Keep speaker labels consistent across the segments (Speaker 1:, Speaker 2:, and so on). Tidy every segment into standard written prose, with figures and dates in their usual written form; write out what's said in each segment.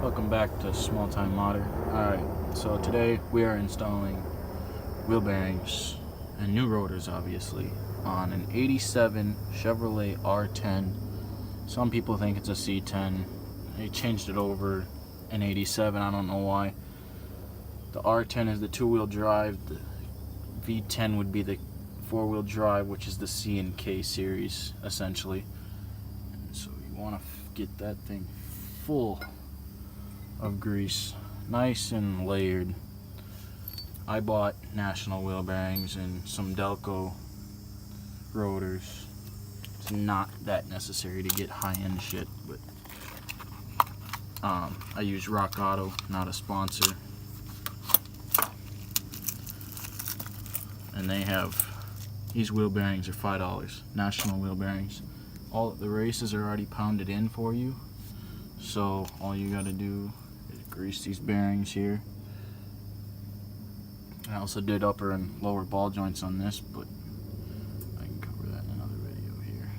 Speaker 1: Welcome back to Small Time Modder. Alright, so today we are installing wheel bearings and new rotors, obviously, on an 87 Chevrolet R10. Some people think it's a C10. They changed it over in 87, I don't know why. The R10 is the two-wheel drive, the V10 would be the four-wheel drive, which is the C and K series, essentially. And so you want to get that thing full of grease, nice and layered. I bought National wheel bearings and some Delco rotors. It's not that necessary to get high-end shit, but I use Rock Auto, not a sponsor, and they have these wheel bearings are $5. National wheel bearings. All the races are already pounded in for you, so all you got to do is grease these bearings here. I also did upper and lower ball joints on this, but I can cover that in another video here.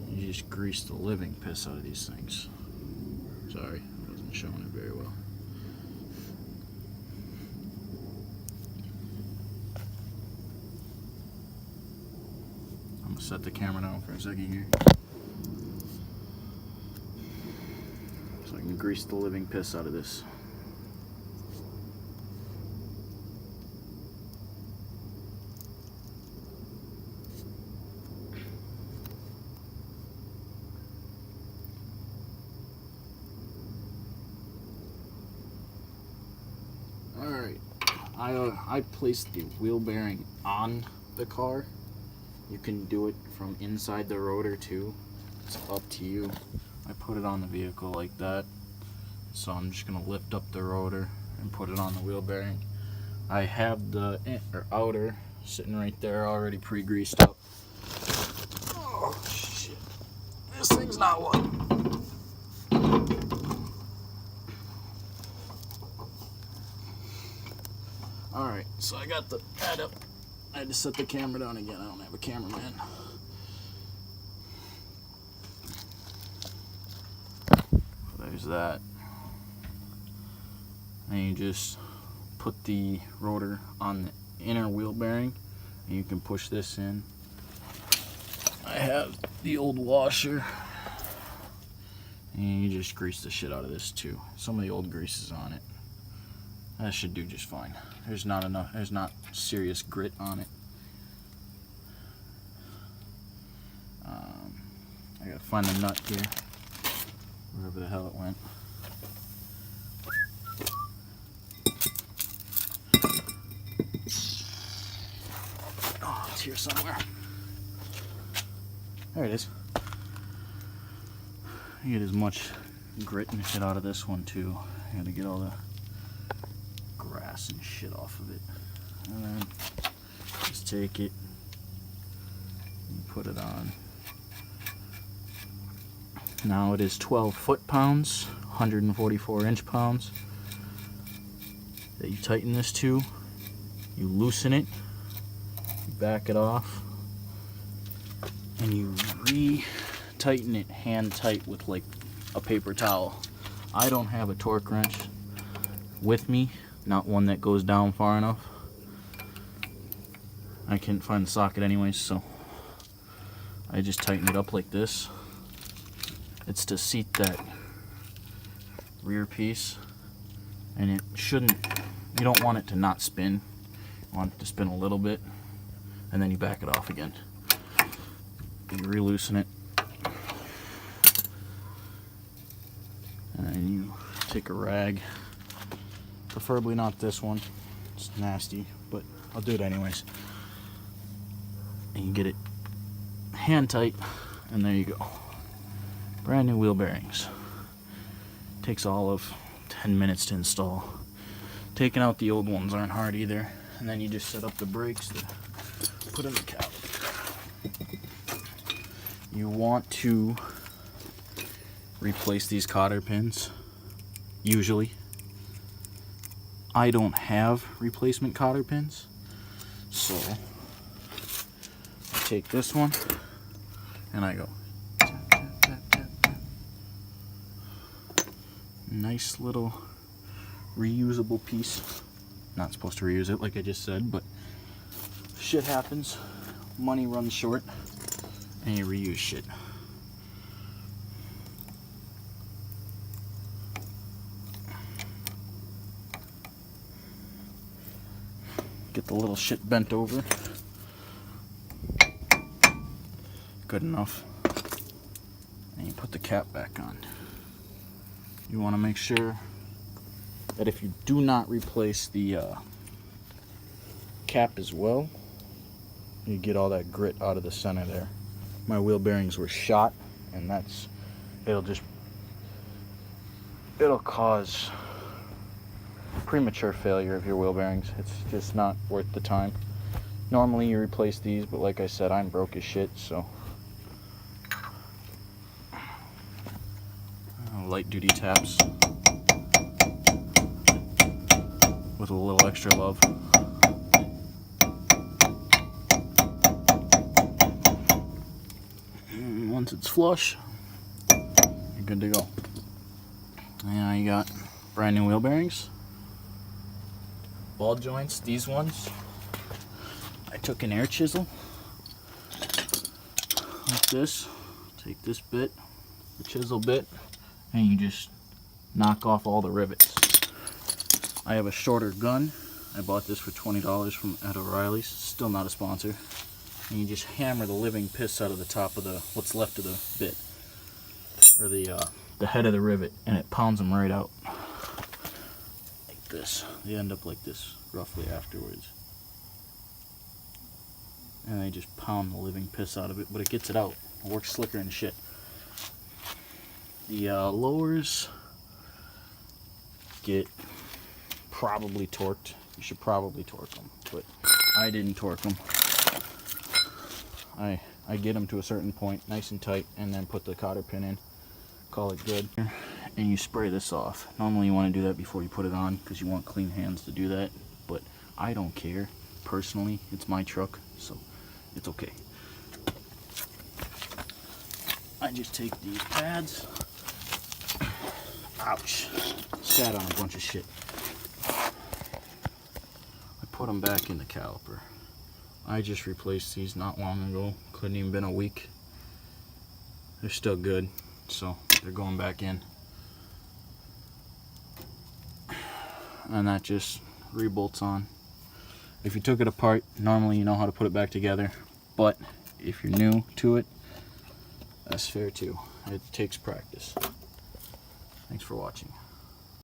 Speaker 1: You just grease the living piss out of these things. Sorry, I wasn't showing it very well. I'm gonna set the camera down for a second here, so I can grease the living piss out of this. Alright, I placed the wheel bearing on the car. You can do it from inside the rotor too. It's up to you. I put it on the vehicle like that. So I'm just gonna lift up the rotor and put it on the wheel bearing. I have the outer sitting right there already pre-greased up. Oh shit. This thing's not one. Alright, so I got the pad up. I had to set the camera down again. I don't have a cameraman. There's that. And you just put the rotor on the inner wheel bearing, and you can push this in. I have the old washer, and you just grease the shit out of this too. Some of the old grease is on it. That should do just fine. There's not serious grit on it. I gotta find the nut here, wherever the hell it went. Oh, it's here somewhere. There it is. You get as much grit and shit out of this one too. I gotta get all the grass and shit off of it, and then just take it and put it on. Now it is 12 foot-pounds, 144 inch-pounds that you tighten this to. You loosen it, you back it off, and you re-tighten it hand tight with like a paper towel. I don't have a torque wrench with me, not one that goes down far enough. I can't find the socket anyways, so I just tighten it up like this. It's to seat that rear piece, and it shouldn't, you don't want it to not spin. You want it to spin a little bit, and then you back it off again. You re-loosen it, and then you take a rag. Preferably not this one, it's nasty, but I'll do it anyways. And you get it hand tight, and there you go. Brand new wheel bearings. Takes all of 10 minutes to install. Taking out the old ones aren't hard either. And then you just set up the brakes to put in the cab. You want to replace these cotter pins, usually. I don't have replacement cotter pins, so I take this one and I go tap, tap, tap, tap, tap. Nice little reusable piece. Not supposed to reuse it like I just said, but shit happens. Money runs short and you reuse shit. Get the little shit bent over. Good enough. And you put the cap back on. You want to make sure that if you do not replace the cap as well, you get all that grit out of the center there. My wheel bearings were shot, and it'll cause premature failure of your wheel bearings. It's just not worth the time. Normally you replace these, but like I said, I'm broke as shit, so light duty taps with a little extra love. And once it's flush, you're good to go. And now you got brand new wheel bearings. Ball joints, these ones, I took an air chisel like this. Take this bit, the chisel bit, and you just knock off all the rivets. I have a shorter gun. I bought this for $20 from at O'Reilly's. Still not a sponsor. And you just hammer the living piss out of the top of what's left of the bit, or the head of the rivet, and it pounds them right out. Like this. They end up like this roughly afterwards. And they just pound the living piss out of it, but it gets it out. It works slicker than shit. The lowers get probably torqued. You should probably torque them, but I didn't torque them. I get them to a certain point, nice and tight, and then put the cotter pin in. Call it good. And you spray this off. Normally you want to do that before you put it on because you want clean hands to do that, but I don't care. Personally, it's my truck, so it's okay. I just take these pads. Ouch. Sat on a bunch of shit. I put them back in the caliper. I just replaced these not long ago. Couldn't even been a week. They're still good, so they're going back in. And that just rebolts on. If you took it apart, normally you know how to put it back together, but if you're new to it, that's fair too. It takes practice. Thanks for watching.